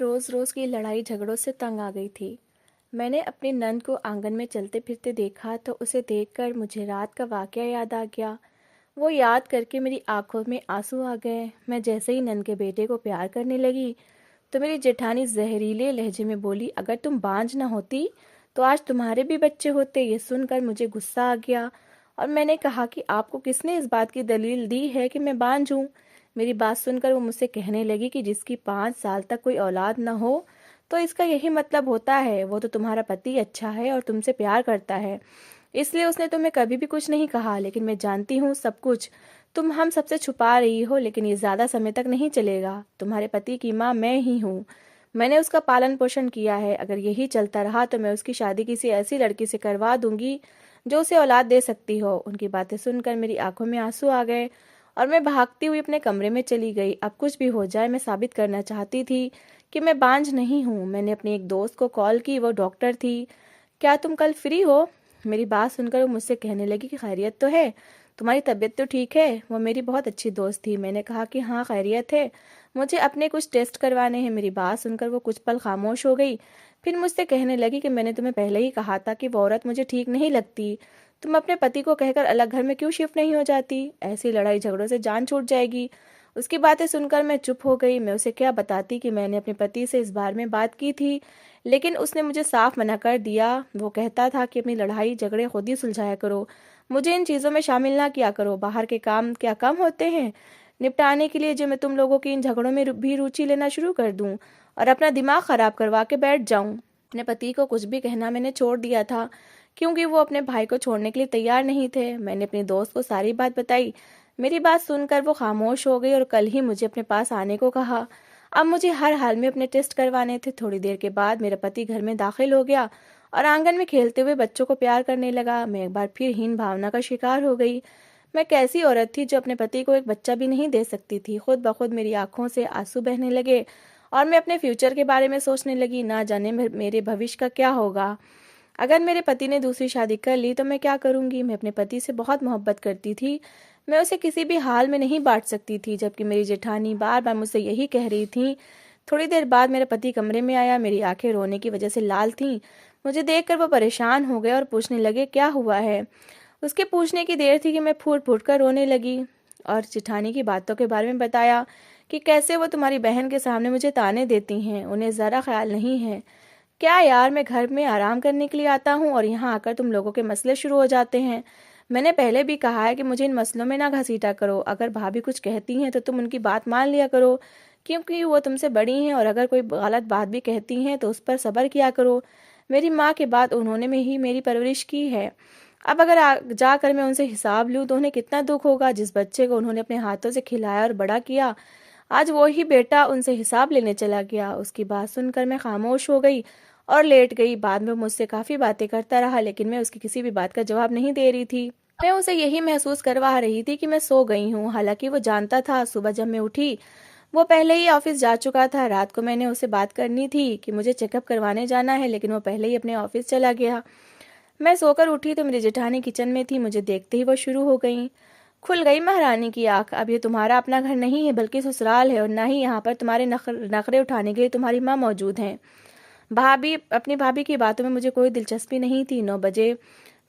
रोज़ रोज़ की लड़ाई झगड़ों से तंग आ गई थी। मैंने अपनी नंद को आंगन में चलते फिरते देखा तो उसे देखकर मुझे रात का वाकया याद आ गया। वो याद करके मेरी आंखों में आंसू आ गए। मैं जैसे ही नंद के बेटे को प्यार करने लगी तो मेरी जेठानी जहरीले लहजे में बोली, अगर तुम बांझ ना होती तो आज तुम्हारे भी बच्चे होते। ये सुनकर मुझे गुस्सा आ गया और मैंने कहा कि आपको किसने इस बात की दलील दी है कि मैं बांझ हूँ। मेरी बात सुनकर वो मुझसे कहने लगी कि जिसकी 5 साल तक कोई औलाद न हो तो इसका यही मतलब होता है वो तो तुम्हारा पति अच्छा है और तुमसे प्यार करता है, इसलिए उसने तुम्हें कभी भी कुछ नहीं कहा। लेकिन मैं जानती हूँ सब कुछ तुम हम सबसे छुपा रही हो, लेकिन ये ज्यादा समय तक नहीं चलेगा। तुम्हारे पति की माँ मैं ही हूँ। मैंने उसका पालन पोषण किया है। अगर यही चलता रहा तो मैं उसकी शादी किसी ऐसी लड़की से करवा दूंगी जो उसे औलाद दे सकती हो। उनकी बातें सुनकर मेरी आंखों में आंसू आ गए और मैं भागती हुई अपने कमरे में चली गई। अब कुछ भी हो जाए मैं साबित करना चाहती थी कि मैं बांझ नहीं हूँ। मैंने अपनी एक दोस्त को कॉल की, वो डॉक्टर थी। क्या तुम कल फ्री हो? मेरी बात सुनकर वो मुझसे कहने लगी कि खैरियत तो है, तुम्हारी तबीयत तो ठीक है। वो मेरी बहुत अच्छी दोस्त थी। मैंने कहा कि हाँ खैरियत है, मुझे अपने कुछ टेस्ट करवाने हैं। मेरी बात सुनकर वो कुछ पल खामोश हो गई, फिर मुझसे कहने लगी कि मैंने तुम्हें पहले ही कहा था कि वो औरत मुझे ठीक नहीं लगती। तुम अपने पति को कहकर अलग घर में क्यों शिफ्ट नहीं हो जाती? ऐसी लड़ाई झगड़ों से जान छूट जाएगी। उसकी बातें सुनकर मैं चुप हो गई। मैं उसे क्या बताती कि मैंने अपने पति से इस बारे में बात की थी, लेकिन उसने मुझे साफ मना कर दिया। वो कहता था कि अपनी लड़ाई झगड़े खुद ही सुलझाया करो, मुझे इन चीज़ों में शामिल ना किया करो। बाहर के काम क्या कम होते हैं निपटाने के लिए जो मैं तुम लोगों की इन झगड़ों में भी रुचि लेना शुरू कर दूं और अपना दिमाग खराब करवा के बैठ जाऊं। अपने पति को कुछ भी कहना मैंने छोड़ दिया था क्योंकि वो अपने भाई को छोड़ने के लिए तैयार नहीं थे। मैंने अपनी दोस्त को सारी बात बताई। मेरी बात सुनकर वो खामोश हो गई और कल ही मुझे अपने पास आने को कहा। अब मुझे हर हाल में अपने टेस्ट करवाने थे। थोड़ी देर के बाद मेरा पति घर में दाखिल हो गया और आंगन में खेलते हुए बच्चों को प्यार करने लगा। मैं एक बार फिर हीन भावना का शिकार हो गई। मैं कैसी औरत थी जो अपने पति को एक बच्चा भी नहीं दे सकती थी। खुद ब खुद मेरी आंखों से आंसू बहने लगे और मैं अपने फ्यूचर के बारे में सोचने लगी। ना जाने मेरे भविष्य का क्या होगा। अगर मेरे पति ने दूसरी शादी कर ली तो मैं क्या करूंगी? मैं अपने पति से बहुत मोहब्बत करती थी। मैं उसे किसी भी हाल में नहीं बांट सकती थी, जबकि मेरी जेठानी बार बार मुझसे यही कह रही थी। थोड़ी देर बाद मेरा पति कमरे में आया। मेरी आंखें रोने की वजह से लाल थीं। मुझे देखकर वो परेशान हो गए और पूछने लगे क्या हुआ है। उसके पूछने की देर थी कि मैं फूट फूट कर रोने लगी और जेठानी की बातों के बारे में बताया कि कैसे वो तुम्हारी बहन के सामने मुझे ताने देती हैं, उन्हें ज़रा ख्याल नहीं है। क्या यार, मैं घर में आराम करने के लिए आता हूँ और यहाँ आकर तुम लोगों के मसले शुरू हो जाते हैं। मैंने पहले भी कहा है कि मुझे इन मसलों में ना घसीटा करो। अगर भाभी कुछ कहती हैं तो तुम उनकी बात मान लिया करो, क्योंकि वो तुमसे बड़ी हैं, और अगर कोई गलत बात भी कहती हैं तो उस पर सब्र किया करो। मेरी माँ के बाद उन्होंने में ही मेरी परवरिश की है। अब अगर जाकर मैं उनसे हिसाब लूँ तो उन्हें कितना दुख होगा। जिस बच्चे को उन्होंने अपने हाथों से खिलाया और बड़ा किया, आज वो ही बेटा उनसे हिसाब लेने चला गया। उसकी बात सुनकर मैं खामोश हो गई और लेट गई। बाद में मुझसे काफ़ी बातें करता रहा, लेकिन मैं उसकी किसी भी बात का जवाब नहीं दे रही थी। मैं उसे यही महसूस करवा रही थी कि मैं सो गई हूँ। हालांकि वो जानता था। सुबह जब मैं उठी वो पहले ही ऑफिस जा चुका था। रात को मैंने उसे बात करनी थी कि मुझे चेकअप करवाने जाना है, लेकिन वो पहले ही अपने ऑफिस चला गया। मैं सोकर उठी तो मेरी जेठानी किचन में थी। मुझे देखते ही वो शुरू हो गई। खुल गई महारानी की आंख। अब ये तुम्हारा अपना घर नहीं है बल्कि ससुराल है, और ना ही यहाँ पर तुम्हारे नखरे उठाने के लिए तुम्हारी माँ मौजूद हैं। भाभी अपनी भाभी की बातों में मुझे कोई दिलचस्पी नहीं थी। 9 बजे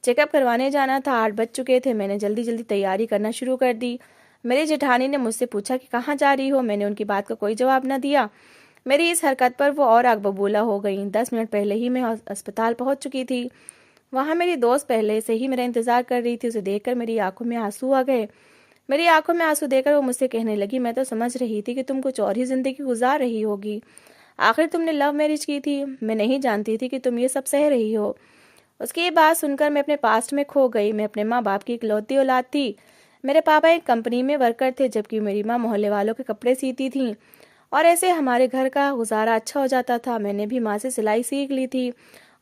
चेकअप करवाने जाना था। 8 बज चुके थे। मैंने जल्दी जल्दी तैयारी करना शुरू कर दी। मेरी जेठानी ने मुझसे पूछा कि कहाँ जा रही हो। मैंने उनकी बात का कोई जवाब न दिया। मेरी इस हरकत पर वो और आग बबूला हो गई। 10 मिनट पहले ही मैं अस्पताल पहुंच चुकी थी। वहां मेरी दोस्त पहले से ही मेरा इंतजार कर रही थी। उसे देखकर मेरी आंखों में आंसू आ गए। मेरी आंखों में आंसू देखकर वो मुझसे कहने लगी, मैं तो समझ रही थी कि तुम कुछ और ही जिंदगी गुजार रही होगी। आखिर तुमने लव मैरिज की थी। मैं नहीं जानती थी कि तुम ये सब सह रही हो। उसकी ये बात सुनकर मैं अपने पास्ट में खो गई। मैं अपने माँ बाप की इकलौती औलाद थी। मेरे पापा एक कंपनी में वर्कर थे, जबकि मेरी माँ मोहल्ले वालों के कपड़े सीती थी, और ऐसे हमारे घर का गुजारा अच्छा हो जाता था। मैंने भी माँ से सिलाई सीख ली थी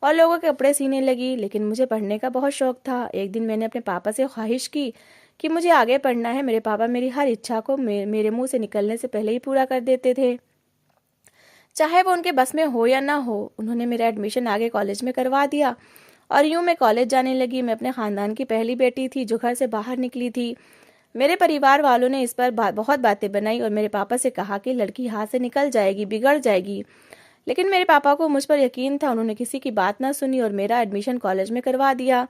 और लोगों के कपड़े सीने लगी, लेकिन मुझे पढ़ने का बहुत शौक था। एक दिन मैंने अपने पापा से ख्वाहिश की कि मुझे आगे पढ़ना है। मेरे पापा मेरी हर इच्छा को मेरे मुंह से निकलने से पहले ही पूरा कर देते थे, चाहे वो उनके बस में हो या ना हो। उन्होंने मेरा एडमिशन आगे कॉलेज में करवा दिया और यूं मैं कॉलेज जाने लगी। मैं अपने खानदान की पहली बेटी थी जो घर से बाहर निकली थी। मेरे परिवार वालों ने इस पर बहुत बातें बनाई और मेरे पापा से कहा कि लड़की हाथ से निकल जाएगी, बिगड़ जाएगी। लेकिन मेरे पापा को मुझ पर यकीन था। उन्होंने किसी की बात ना सुनी और मेरा एडमिशन कॉलेज में करवा दिया।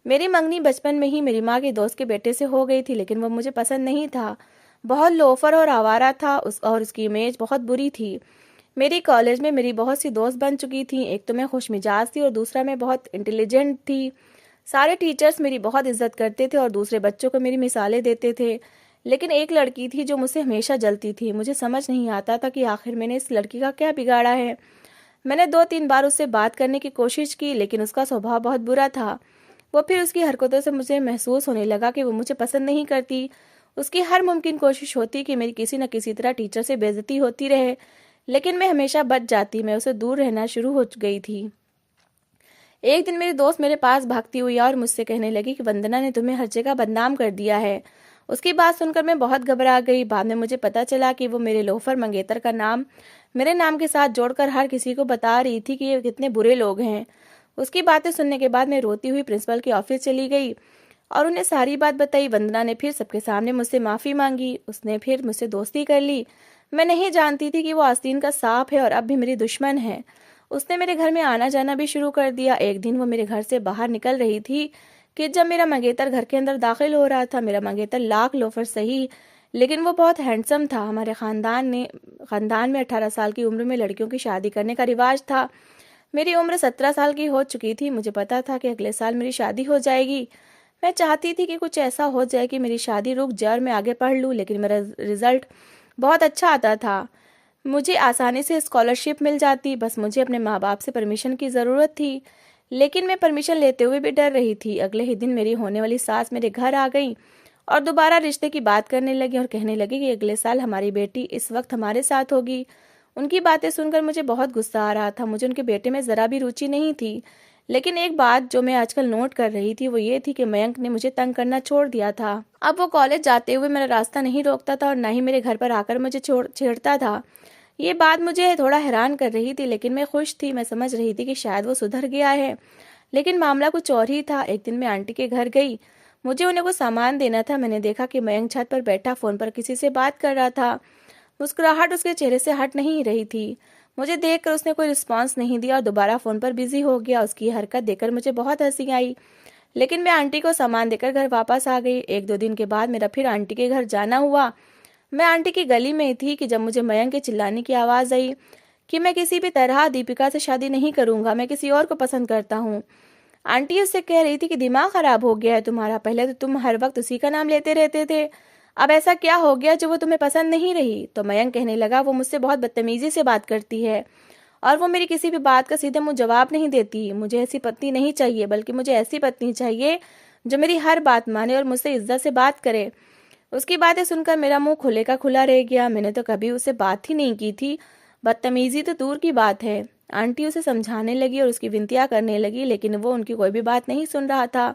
मेरी मंगनी बचपन में ही मेरी माँ के दोस्त के बेटे से हो गई थी, लेकिन वो मुझे पसंद नहीं था। बहुत लोफर और आवारा था और उसकी इमेज बहुत बुरी थी। मेरी कॉलेज में मेरी बहुत सी दोस्त बन चुकी थी। एक तो मैं खुशमिजाज थी और दूसरा मैं बहुत इंटेलिजेंट थी। सारे टीचर्स मेरी बहुत इज्जत करते थे और दूसरे बच्चों को मेरी मिसालें देते थे। लेकिन एक लड़की थी जो मुझसे हमेशा जलती थी। मुझे समझ नहीं आता था कि आखिर मैंने इस लड़की का क्या बिगाड़ा है। मैंने 2-3 बार उससे बात करने की कोशिश की, लेकिन उसका स्वभाव बहुत बुरा था। वो फिर उसकी हरकतों से मुझे महसूस होने लगा कि वो मुझे पसंद नहीं करती। उसकी हर मुमकिन कोशिश होती कि मेरी किसी न किसी तरह टीचर से बेइज्जती होती रहे, लेकिन मैं हमेशा बच जाती। मैं उसे दूर रहना शुरू हो गई थी। एक दिन मेरी दोस्त मेरे पास भागती हुई आई और मुझसे कहने लगी कि वंदना ने तुम्हें हर जगह बदनाम कर दिया है। उसकी बात सुनकर मैं बहुत घबरा गई। बाद में मुझे पता चला कि वो मेरे लोफर मंगेतर का नाम मेरे नाम के साथ जोड़कर हर किसी को बता रही थी कि ये कितने बुरे लोग हैं। उसकी बातें सुनने के बाद मैं रोती हुई प्रिंसिपल के ऑफिस चली गई और उन्हें सारी बात बताई। वंदना ने फिर सबके सामने मुझसे माफ़ी मांगी। उसने फिर मुझसे दोस्ती कर ली। मैं नहीं जानती थी कि वो आस्तीन का सांप है और अब भी मेरी दुश्मन है। उसने मेरे घर में आना जाना भी शुरू कर दिया। एक दिन वो मेरे घर से बाहर निकल रही थी कि जब मेरा मंगेतर घर के अंदर दाखिल हो रहा था। मेरा मंगेतर लाख लोफर सही, लेकिन वो बहुत हैंडसम था। हमारे खानदान में 18 साल की उम्र में लड़कियों की शादी करने का रिवाज था। मेरी उम्र 17 साल की हो चुकी थी। मुझे पता था कि अगले साल मेरी शादी हो जाएगी। मैं चाहती थी कि कुछ ऐसा हो जाए कि मेरी शादी रुक जाए और मैं आगे पढ़ लूँ, लेकिन मेरा रिजल्ट बहुत अच्छा आता था। मुझे आसानी से स्कॉलरशिप मिल जाती। बस मुझे अपने माँ बाप से परमिशन की ज़रूरत थी, लेकिन मैं परमिशन लेते हुए भी डर रही थी। अगले ही दिन मेरी होने वाली सास मेरे घर आ गई और दोबारा रिश्ते की बात करने लगी और कहने लगी कि अगले साल हमारी बेटी इस वक्त हमारे साथ होगी। उनकी बातें सुनकर मुझे बहुत गुस्सा आ रहा था। मुझे उनके बेटे में ज़रा भी रुचि नहीं थी। लेकिन एक बात जो मैं आजकल नोट कर रही थी वो ये थी कि मयंक ने मुझे तंग करना छोड़ दिया था। अब वो कॉलेज जाते हुए मेरा रास्ता नहीं रोकता था और ना ही मेरे घर पर आकर मुझे छेड़ता था। ये बात मुझे थोड़ा हैरान कर रही थी, लेकिन मैं खुश थी। मैं समझ रही थी कि शायद वो सुधर गया है, लेकिन मामला कुछ और ही था। एक दिन मैं आंटी के घर गई। मुझे उन्हें कुछ सामान देना था। मैंने देखा कि मयंक छत पर बैठा फोन पर किसी से बात कर रहा था। मुस्कुराहट उसके चेहरे से हट नहीं रही थी। मुझे देखकर उसने कोई रिस्पॉन्स नहीं दिया और दोबारा फोन पर बिजी हो गया। उसकी हरकत देखकर मुझे बहुत हंसी आई, लेकिन मैं आंटी को सामान देकर घर वापस आ गई। 1-2 दिन के बाद मेरा फिर आंटी के घर जाना हुआ। मैं आंटी की गली में थी कि जब मुझे मयंक के चिल्लाने की आवाज़ आई कि मैं किसी भी तरह दीपिका से शादी नहीं करूंगा, मैं किसी और को पसंद करता हूँ। आंटी उससे कह रही थी कि दिमाग खराब हो गया है तुम्हारा, पहले तो तुम हर वक्त उसी का नाम लेते रहते थे, अब ऐसा क्या हो गया जो वो तुम्हें पसंद नहीं रही। तो मयंक कहने लगा वो मुझसे बहुत बदतमीजी से बात करती है और वो मेरी किसी भी बात का सीधे मुंह जवाब नहीं देती। मुझे ऐसी पत्नी नहीं चाहिए, बल्कि मुझे ऐसी पत्नी चाहिए जो मेरी हर बात माने और मुझसे इज्जत से बात करे। उसकी बातें सुनकर मेरा मुंह खुले का खुला रह गया। मैंने तो कभी उससे बात ही नहीं की थी। बदतमीजी तो दूर की बात है। आंटी उसे समझाने लगी और उसकी विनतियां करने लगी, लेकिन वो उनकी कोई भी बात नहीं सुन रहा था।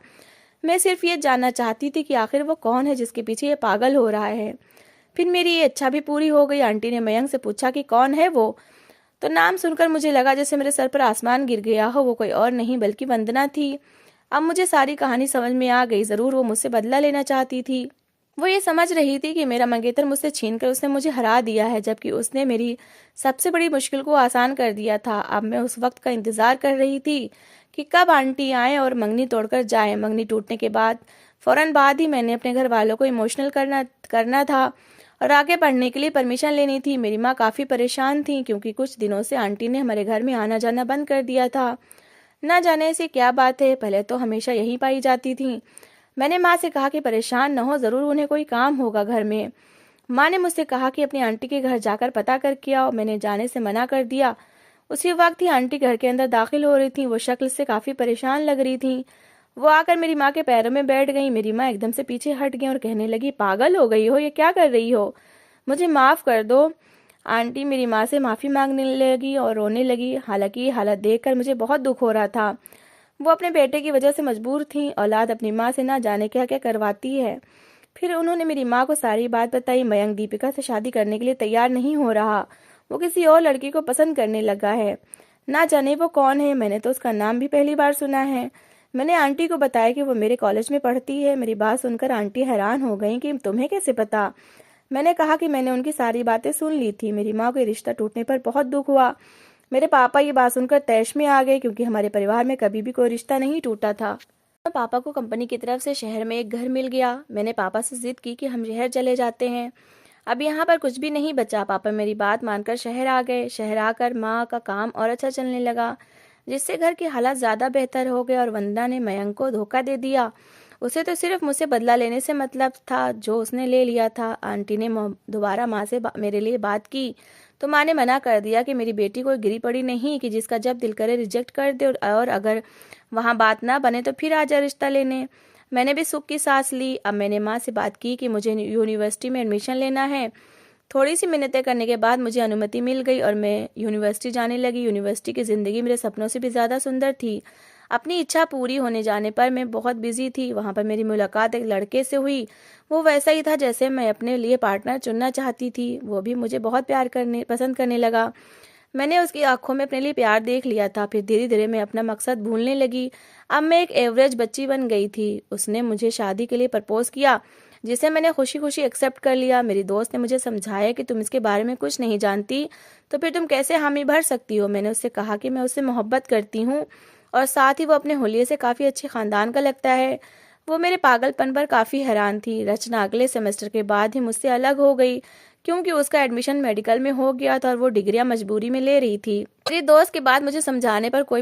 मैं सिर्फ ये जानना चाहती थी कि आखिर वो कौन है जिसके पीछे ये पागल हो रहा है। फिर मेरी ये इच्छा भी पूरी हो गई। आंटी ने मयंक से पूछा कि कौन है वो, तो नाम सुनकर मुझे लगा जैसे मेरे सर पर आसमान गिर गया हो। वो कोई और नहीं बल्कि वंदना थी। अब मुझे सारी कहानी समझ में आ गई। जरूर वो मुझसे बदला लेना चाहती थी। वो ये समझ रही थी कि मेरा मंगेतर मुझसे छीनकर उसने मुझे हरा दिया है, जबकि उसने मेरी सबसे बड़ी मुश्किल को आसान कर दिया था। अब मैं उस वक्त का इंतजार कर रही थी कि कब आंटी आए और मंगनी तोड़कर जाए। मंगनी टूटने के बाद फौरन बाद ही मैंने अपने घर वालों को इमोशनल करना था और आगे पढ़ने के लिए परमिशन लेनी थी। मेरी माँ काफ़ी परेशान थी क्योंकि कुछ दिनों से आंटी ने हमारे घर में आना जाना बंद कर दिया था। ना जाने ऐसी क्या बात है, पहले तो हमेशा यहीं पाई जाती थी। मैंने माँ से कहा कि परेशान न हो, ज़रूर उन्हें कोई काम होगा घर में। माँ ने मुझसे कहा कि अपनी आंटी के घर जाकर पता करके आओ। मैंने जाने से मना कर दिया। उसी वक्त ही आंटी घर के अंदर दाखिल हो रही थी। वो शक्ल से काफ़ी परेशान लग रही थी। वो आकर मेरी माँ के पैरों में बैठ गई। मेरी माँ एकदम से पीछे हट गई और कहने लगी पागल हो गई हो, ये क्या कर रही हो, मुझे माफ़ कर दो। आंटी मेरी माँ से माफ़ी मांगने लगी और रोने लगी। हालांकि ये हालत देखकर मुझे बहुत दुख हो रहा था। वो अपने बेटे की वजह से मजबूर थी। औलाद अपनी माँ से ना जाने क्या क्या करवाती है। फिर उन्होंने मेरी माँ को सारी बात बताई। मयंक दीपिका से शादी करने के लिए तैयार नहीं हो रहा। वो किसी और लड़की को पसंद करने लगा है। ना जाने वो कौन है, मैंने तो उसका नाम भी पहली बार सुना है। मैंने आंटी को बताया कि वो मेरे कॉलेज में पढ़ती है। मेरी बात सुनकर आंटी हैरान हो गई कि तुम्हें कैसे पता। मैंने कहा कि मैंने उनकी सारी बातें सुन ली थी। मेरी माँ को रिश्ता टूटने पर बहुत दुख हुआ। मेरे पापा ये बात सुनकर तैश में आ गए, क्योंकि हमारे परिवार में कभी भी कोई रिश्ता नहीं टूटा था। पापा को कंपनी की तरफ से शहर में एक घर मिल गया। मैंने पापा से जिद की कि हम शहर चले जाते हैं, अब यहाँ पर कुछ भी नहीं बचा। पापा मेरी बात मानकर शहर आ गए। शहर आकर माँ का काम और अच्छा चलने लगा, जिससे घर के हालात ज़्यादा बेहतर हो गए। और वंदना ने मयंक को धोखा दे दिया। उसे तो सिर्फ मुझसे बदला लेने से मतलब था, जो उसने ले लिया था। आंटी ने दोबारा माँ से मेरे लिए बात की, तो माँ ने मना कर दिया कि मेरी बेटी कोई गिरी पड़ी नहीं कि जिसका जब दिल करे रिजेक्ट कर दे, और अगर वहाँ बात ना बने तो फिर आ जा रिश्ता लेने। मैंने भी सुख की सांस ली। अब मैंने माँ से बात की कि मुझे यूनिवर्सिटी में एडमिशन लेना है। थोड़ी सी मिन्नतें करने के बाद मुझे अनुमति मिल गई और मैं यूनिवर्सिटी जाने लगी। यूनिवर्सिटी की ज़िंदगी मेरे सपनों से भी ज़्यादा सुंदर थी। अपनी इच्छा पूरी होने जाने पर मैं बहुत बिजी थी। वहाँ पर मेरी मुलाकात एक लड़के से हुई। वो वैसा ही था जैसे मैं अपने लिए पार्टनर चुनना चाहती थी। वो भी मुझे बहुत पसंद करने लगा। मैंने उसकी आंखों में अपने लिए प्यार देख लिया था। फिर धीरे धीरे मैं अपना मकसद भूलने लगी। अब मैं एक एवरेज बच्ची बन गई थी। उसने मुझे शादी के लिए प्रपोज किया, जिसे मैंने खुशी खुशी एक्सेप्ट कर लिया। मेरी दोस्त ने मुझे समझाया कि तुम इसके बारे में कुछ नहीं जानती, तो फिर तुम कैसे हामी भर सकती हो। मैंने उससे कहा कि मैं उससे मोहब्बत करती हूँ, और साथ ही वो अपने हुलिये से काफ़ी अच्छे ख़ानदान का लगता है। वो मेरे पागलपन पर काफ़ी हैरान थी। रचना अगले सेमेस्टर के बाद ही मुझसे अलग हो गई, क्योंकि उसका एडमिशन मेडिकल में हो गया था और वो डिग्रियां मजबूरी में ले रही थी। मेरी दोस्त के बाद मुझे समझाने पर कोई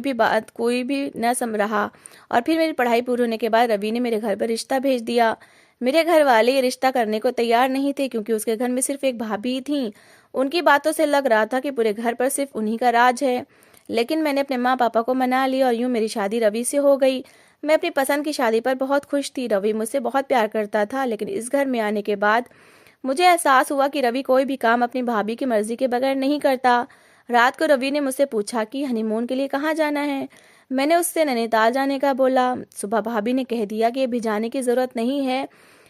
भी न सम रहा, और फिर मेरी पढ़ाई पूरी होने के बाद रवि ने मेरे घर पर रिश्ता भेज दिया। मेरे घर वाले ये रिश्ता करने को तैयार नहीं थे, क्योंकि उसके घर में सिर्फ एक भाभी ही थी। उनकी बातों से लग रहा था कि पूरे घर पर सिर्फ उन्हीं का राज है। लेकिन मैंने अपने माँ पापा को मना लिया और यूं मेरी शादी रवि से हो गई। मैं अपनी पसंद की शादी पर बहुत खुश थी। रवि मुझसे बहुत प्यार करता था, लेकिन इस घर में आने के बाद मुझे एहसास हुआ कि रवि कोई भी काम अपनी भाभी की मर्जी के बगैर नहीं करता। रात को रवि ने मुझसे पूछा कि हनीमून के लिए कहाँ जाना है। मैंने उससे नैनीताल जाने का बोला। सुबह भाभी ने कह दिया कि अभी जाने की जरूरत नहीं है।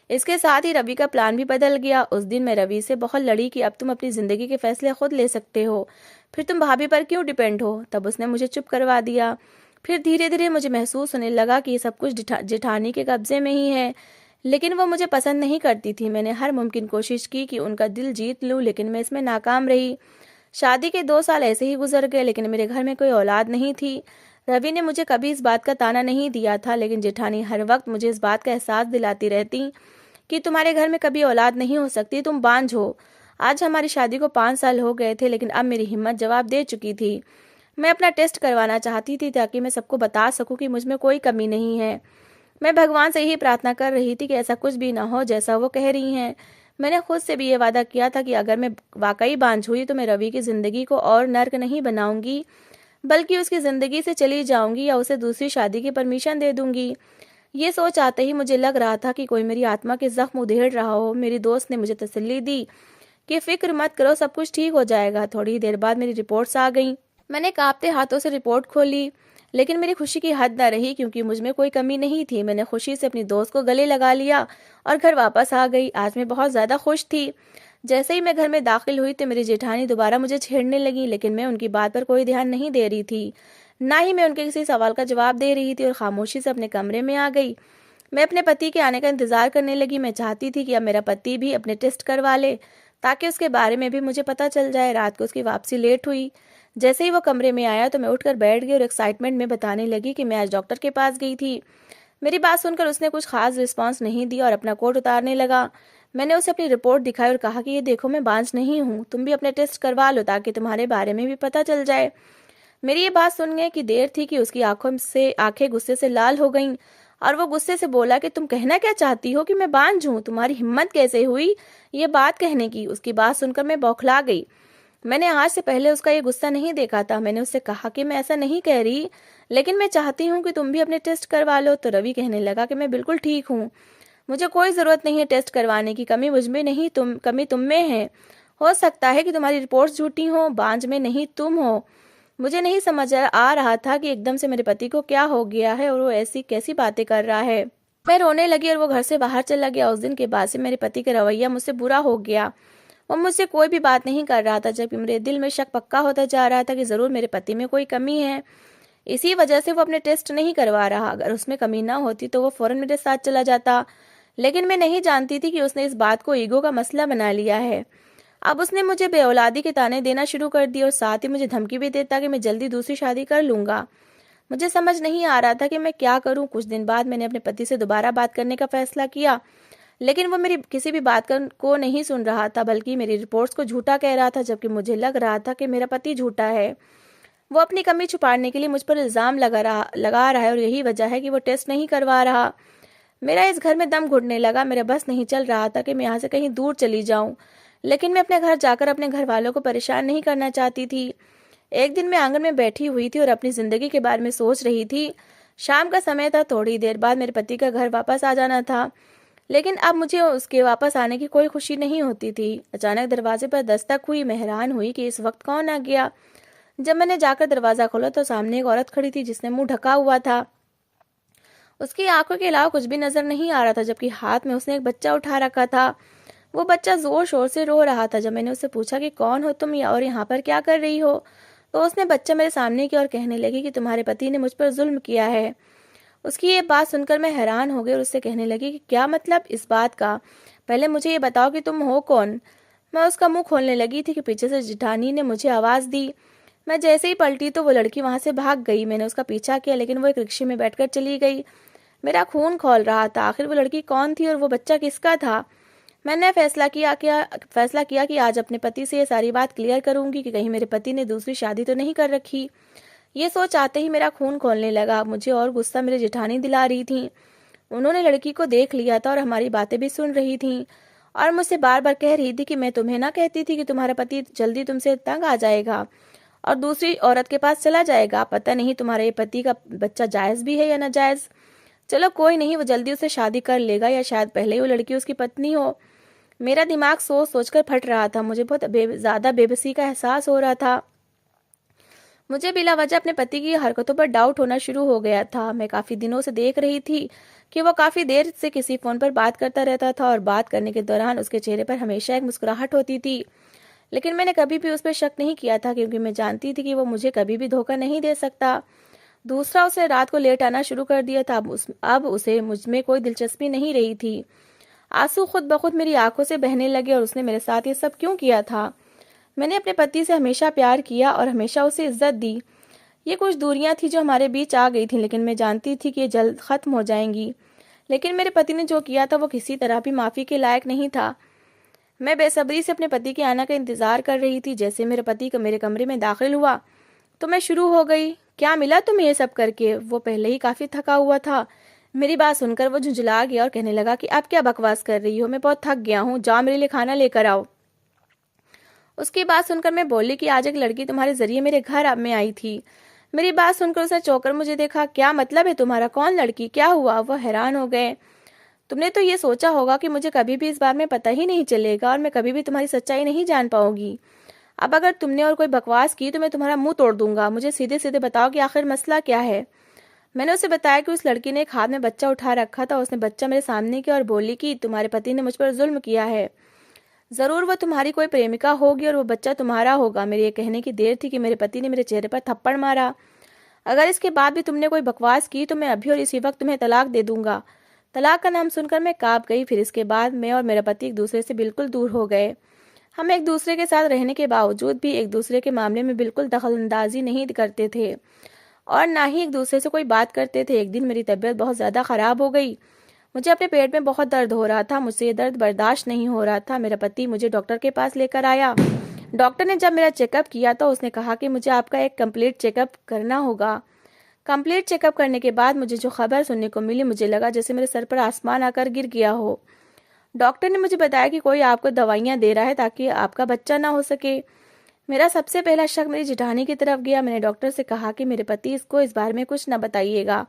इसके साथ ही रवि का प्लान भी बदल गया। उस दिन मैं रवि से बहुत लड़ी कि अब तुम अपनी जिंदगी के फैसले खुद ले सकते हो, फिर तुम भाभी पर क्यों डिपेंड हो। तब उसने मुझे चुप करवा दिया। फिर धीरे धीरे मुझे महसूस होने लगा कि ये सब कुछ जेठानी के कब्जे में ही है, लेकिन वो मुझे पसंद नहीं करती थी। मैंने हर मुमकिन कोशिश की कि उनका दिल जीत लूं, लेकिन मैं इसमें नाकाम रही। शादी के 2 साल ऐसे ही गुजर गए, लेकिन मेरे घर में कोई औलाद नहीं थी। रवि ने मुझे कभी इस बात का ताना नहीं दिया था, लेकिन जेठानी हर वक्त मुझे इस बात का एहसास दिलाती रहती कि तुम्हारे घर में कभी औलाद नहीं हो सकती, तुम बांझ हो। आज हमारी शादी को 5 साल हो गए थे, लेकिन अब मेरी हिम्मत जवाब दे चुकी थी। मैं अपना टेस्ट करवाना चाहती थी, ताकि मैं सबको बता सकूं कि मुझ में कोई कमी नहीं है। मैं भगवान से यही प्रार्थना कर रही थी कि ऐसा कुछ भी ना हो जैसा वो कह रही हैं। मैंने खुद से भी ये वादा किया था कि अगर मैं वाकई बांझ हुई तो मैं रवि की जिंदगी को और नर्क नहीं बनाऊंगी, बल्कि उसकी जिंदगी से चली जाऊंगी या उसे दूसरी शादी की परमिशन दे दूंगी। ये सोच आते ही मुझे लग रहा था कि कोई मेरी आत्मा के जख्म उधेड़ रहा हो। मेरी दोस्त ने मुझे तसल्ली दी कि फिक्र मत करो, सब कुछ ठीक हो जाएगा। थोड़ी देर बाद मेरी रिपोर्ट्स आ गईं। मैंने कांपते हाथों से रिपोर्ट खोली, लेकिन मेरी खुशी की हद न रही, क्योंकि मुझमें कोई कमी नहीं थी। मैंने खुशी से अपनी दोस्त को गले लगा लिया और घर वापस आ गई। आज मैं बहुत ज़्यादा खुश थी। जैसे ही मैं घर में दाखिल हुई तो मेरी जेठानी दोबारा मुझे छेड़ने लगी, लेकिन मैं उनकी बात पर कोई ध्यान नहीं दे रही थी, ना ही मैं उनके किसी सवाल का जवाब दे रही थी, और खामोशी से अपने कमरे में आ गई। मैं अपने पति के आने का इंतजार करने लगी। मैं चाहती थी कि अब मेरा पति भी अपने टेस्ट करवा ले, ताकि उसके बारे में भी मुझे पता चल जाए। रात को उसकी वापसी लेट हुई। जैसे ही वो कमरे में आया तो मैं उठकर बैठ गई और एक्साइटमेंट में बताने लगी कि मैं आज डॉक्टर के पास गई थी। मेरी बात सुनकर उसने कुछ खास रिस्पांस नहीं दिया और अपना कोट उतारने लगा। मैंने उसे अपनी रिपोर्ट दिखाई और कहा कि ये देखो, मैं बांझ नहीं हूँ, तुम भी अपने टेस्ट करवा लो ताकि तुम्हारे बारे में भी पता चल जाए। मेरी ये बात सुनने की देर थी कि उसकी आंखें गुस्से से लाल हो गईं, और वो गुस्से से बोला कि तुम कहना क्या चाहती हो कि मैं बांझ हूँ, तुम्हारी हिम्मत कैसे हुई ये बात कहने की। उसकी बात सुनकर मैं बौखला गई। मैंने आज से पहले उसका ये गुस्सा नहीं देखा था। मैंने उससे कहा कि मैं ऐसा नहीं कह रही, लेकिन मैं चाहती हूँ कि तुम भी अपने टेस्ट करवा लो। तो रवि कहने लगा कि मैं बिल्कुल ठीक हूँ, मुझे कोई ज़रूरत नहीं है टेस्ट करवाने की। कमी मुझ में नहीं, कमी तुम में है। हो सकता है कि तुम्हारी रिपोर्ट्स झूठी हो, बांझ में नहीं तुम हो। मुझे नहीं समझ आ रहा था कि एकदम से मेरे पति को क्या हो गया है और वो ऐसी कैसी बातें कर रहा है। मैं रोने लगी और वो घर से बाहर चला गया। उस दिन के बाद से मेरे पति का रवैया मुझसे बुरा हो गया। वो मुझसे कोई भी बात नहीं कर रहा था, जबकि मेरे दिल में शक पक्का होता जा रहा था कि जरूर मेरे पति में कोई कमी है। इसी वजह से वो अपने टेस्ट नहीं करवा रहा। अगर उसमें कमी ना होती तो वो फौरन मेरे साथ चला जाता, लेकिन मैं नहीं जानती थी कि उसने इस बात को ईगो का मसला बना लिया है। अब उसने मुझे बेऔलादी के ताने देना शुरू कर दिए और साथ ही मुझे धमकी भी देता कि मैं जल्दी दूसरी शादी कर लूँगा। मुझे समझ नहीं आ रहा था कि मैं क्या करूँ। कुछ दिन बाद मैंने अपने पति से दोबारा बात करने का फैसला किया, लेकिन वो मेरी किसी भी बात को नहीं सुन रहा था, बल्कि मेरी रिपोर्ट्स को झूठा कह रहा था, जबकि मुझे लग रहा था कि मेरा पति झूठा है। वो अपनी कमी छुपाने के लिए मुझ पर इल्ज़ाम लगा रहा है और यही वजह है कि वो टेस्ट नहीं करवा रहा। मेरा इस घर में दम घुटने लगा। मेरा बस नहीं चल रहा था कि मैं यहाँ से कहीं दूर चली जाऊँ, लेकिन मैं अपने घर जाकर अपने घर वालों को परेशान नहीं करना चाहती थी। एक दिन मैं आंगन में बैठी हुई थी और अपनी ज़िंदगी के बारे में सोच रही थी। शाम का समय था। थोड़ी देर बाद मेरे पति का घर वापस आ जाना था, लेकिन अब मुझे उसके वापस आने की कोई खुशी नहीं होती थी। अचानक दरवाजे पर दस्तक हुई। मैं हैरान हुई कि इस वक्त कौन आ गया। जब मैंने जाकर दरवाज़ा खोला तो सामने एक औरत खड़ी थी जिसने मुंह ढका हुआ था। उसकी आंखों के अलावा कुछ भी नजर नहीं आ रहा था, जबकि हाथ में उसने एक बच्चा उठा रखा था। वो बच्चा जोर शोर से रो रहा था। जब मैंने उससे पूछा कि कौन हो तुम और यहाँ पर क्या कर रही हो, तो उसने बच्चा मेरे सामने की और कहने लगी कि तुम्हारे पति ने मुझ पर जुल्म किया है। उसकी ये बात सुनकर मैं हैरान हो गई और उससे कहने लगी कि क्या मतलब इस बात का, पहले मुझे ये बताओ कि तुम हो कौन। मैं उसका मुंह खोलने लगी थी कि पीछे से जिठानी ने मुझे आवाज़ दी। मैं जैसे ही पलटी तो वो लड़की वहां से भाग गई। मैंने उसका पीछा किया, लेकिन वो एक रिक्शे में बैठकर चली गई। मेरा खून खौल रहा था। आखिर वो लड़की कौन थी और वो बच्चा किसका था। मैंने फैसला किया कि आज अपने पति से ये सारी बात क्लियर करूंगी कि कहीं मेरे पति ने दूसरी शादी तो नहीं कर रखी। ये सोच आते ही मेरा खून खौलने लगा। मुझे और गुस्सा मेरी जेठानी दिला रही थी। उन्होंने लड़की को देख लिया था और हमारी बातें भी सुन रही थी और मुझसे बार बार कह रही थी कि मैं तुम्हें ना कहती थी कि तुम्हारा पति जल्दी तुमसे तंग आ जाएगा और दूसरी औरत के पास चला जाएगा। पता नहीं तुम्हारे पति का बच्चा जायज़ भी है या नाजायज़। चलो कोई नहीं, वो जल्दी उससे शादी कर लेगा या शायद पहले ही वो लड़की उसकी पत्नी हो। मेरा दिमाग सोच सोचकर फट रहा था। मुझे बहुत ज़्यादा बेबसी का एहसास हो रहा था। मुझे बिला वजह अपने पति की हरकतों पर डाउट होना शुरू हो गया था। मैं काफ़ी दिनों से देख रही थी कि वो काफ़ी देर से किसी फ़ोन पर बात करता रहता था और बात करने के दौरान उसके चेहरे पर हमेशा एक मुस्कुराहट होती थी। लेकिन मैंने कभी भी उस पर शक नहीं किया था, क्योंकि मैं जानती थी कि वो मुझे कभी भी धोखा नहीं दे सकता। दूसरा, उसने रात को लेट आना शुरू कर दिया था। अब उसे मुझ में कोई दिलचस्पी नहीं रही थी। आंसू खुद ब खुद मेरी आंखों से बहने लगे। और उसने मेरे साथ ये सब क्यों किया था। मैंने अपने पति से हमेशा प्यार किया और हमेशा उसे इज्जत दी। ये कुछ दूरियां थी जो हमारे बीच आ गई थी, लेकिन मैं जानती थी कि ये जल्द खत्म हो जाएंगी। लेकिन मेरे पति ने जो किया था वो किसी तरह भी माफ़ी के लायक नहीं था। मैं बेसब्री से अपने पति के आने का इंतजार कर रही थी। जैसे मेरे पति का मेरे कमरे में दाखिल हुआ तो मैं शुरू हो गई। क्या मिला तुम्हें ये सब करके। वो पहले ही काफ़ी थका हुआ था। मेरी बात सुनकर वो झुंझला गया और कहने लगा कि अब क्या बकवास कर रही हो, मैं बहुत थक गया हूँ, जाओ मेरे लिए खाना लेकर आओ। उसकी बात सुनकर मैं बोली कि आज एक लड़की तुम्हारे जरिए मेरे घर में आई थी। मेरी बात सुनकर उसने चौंकर मुझे देखा। क्या मतलब है तुम्हारा, कौन लड़की, क्या हुआ। वो हैरान हो गए। तुमने तो ये सोचा होगा कि मुझे कभी भी इस बारे में पता ही नहीं चलेगा और मैं कभी भी तुम्हारी सच्चाई नहीं जान पाऊंगी। अब अगर तुमने और कोई बकवास की तो मैं तुम्हारा मुंह तोड़ दूंगा। मुझे सीधे सीधे बताओ कि आखिर मसला क्या है। मैंने उसे बताया कि उस लड़की ने एक हाथ में बच्चा उठा रखा था। उसने बच्चा मेरे सामने किया और बोली कि तुम्हारे पति ने मुझ पर जुल्म किया है। जरूर वो तुम्हारी कोई प्रेमिका होगी और वो बच्चा तुम्हारा होगा। मेरे ये कहने की देर थी कि मेरे पति ने मेरे चेहरे पर थप्पड़ मारा। अगर इसके बाद भी तुमने कोई बकवास की तो मैं अभी और इसी वक्त तुम्हें तलाक दे दूंगा। तलाक का नाम सुनकर मैं कांप गई। फिर इसके बाद मैं और मेरा पति एक दूसरे से बिल्कुल दूर हो गए। हम एक दूसरे के साथ रहने के बावजूद भी एक दूसरे के मामले में बिल्कुल दखलंदाजी नहीं करते थे और ना ही एक दूसरे से कोई बात करते थे। एक दिन मेरी तबीयत बहुत ज़्यादा ख़राब हो गई। मुझे अपने पेट में बहुत दर्द हो रहा था। मुझसे ये दर्द बर्दाश्त नहीं हो रहा था। मेरा पति मुझे डॉक्टर के पास लेकर आया। डॉक्टर ने जब मेरा चेकअप किया तो उसने कहा कि मुझे आपका एक कंप्लीट चेकअप करना होगा। कंप्लीट चेकअप करने के बाद मुझे जो खबर सुनने को मिली, मुझे लगा जैसे मेरे सर पर आसमान आकर गिर गया हो। डॉक्टर ने मुझे बताया कि कोई आपको दवाइयाँ दे रहा है ताकि आपका बच्चा ना हो सके। मेरा सबसे पहला शक मेरी जेठानी की तरफ गया। मैंने डॉक्टर से कहा कि मेरे पति इसको इस बारे में कुछ न बताइएगा।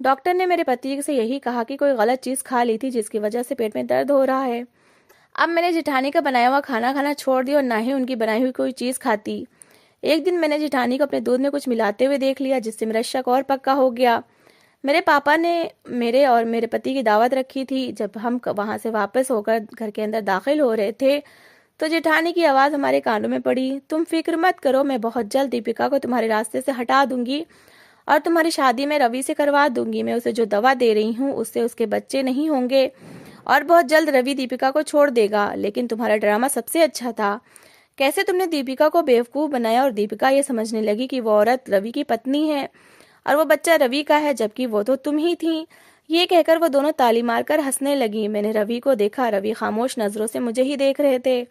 डॉक्टर ने मेरे पति से यही कहा कि कोई गलत चीज़ खा ली थी जिसकी वजह से पेट में दर्द हो रहा है। अब मैंने जेठानी का बनाया हुआ खाना खाना छोड़ दिया और ना ही उनकी बनाई हुई कोई चीज़ खाती। एक दिन मैंने जेठानी को अपने दूध में कुछ मिलाते हुए देख लिया, जिससे मेरा शक और पक्का हो गया। मेरे पापा ने मेरे और मेरे पति की दावत रखी थी। जब हम वहाँ से वापस होकर घर के अंदर दाखिल हो रहे थे तो जेठानी की आवाज़ हमारे कानों में पड़ी। तुम फिक्र मत करो, मैं बहुत जल्द दीपिका को तुम्हारे रास्ते से हटा दूंगी और तुम्हारी शादी में रवि से करवा दूंगी। मैं उसे जो दवा दे रही हूँ उससे उसके बच्चे नहीं होंगे और बहुत जल्द रवि दीपिका को छोड़ देगा। लेकिन तुम्हारा ड्रामा सबसे अच्छा था। कैसे तुमने दीपिका को बेवकूफ़ बनाया और दीपिका ये समझने लगी कि वो औरत रवि की पत्नी है और वो बच्चा रवि का है, जबकि वो तो तुम ही थी। ये कहकर वो दोनों ताली मारकर हंसने लगी। मैंने रवि को देखा। रवि खामोश नज़रों से मुझे ही देख रहे थे।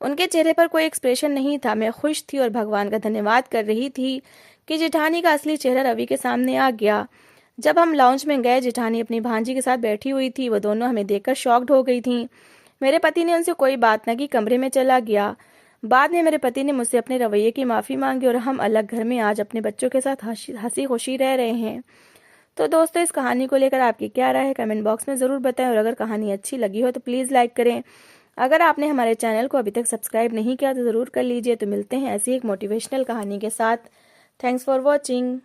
उनके चेहरे पर कोई एक्सप्रेशन नहीं था। मैं खुश थी और भगवान का धन्यवाद कर रही थी कि जेठानी का असली चेहरा रवि के सामने आ गया। जब हम लाउंज में गए, जेठानी अपनी भांजी के साथ बैठी हुई थी। वो दोनों हमें देखकर शॉक्ड हो गई थीं। मेरे पति ने उनसे कोई बात न की, कमरे में चला गया। बाद में मेरे पति ने मुझसे अपने रवैये की माफ़ी मांगी और हम अलग घर में आज अपने बच्चों के साथ हंसी खुशी रह रहे हैं। तो दोस्तों, इस कहानी को लेकर आपकी क्या राय है, कमेंट बॉक्स में ज़रूर बताएं। और अगर कहानी अच्छी लगी हो तो प्लीज़ लाइक करें। अगर आपने हमारे चैनल को अभी तक सब्सक्राइब नहीं किया तो ज़रूर कर लीजिए। तो मिलते हैं ऐसी एक मोटिवेशनल कहानी के साथ। Thanks for watching.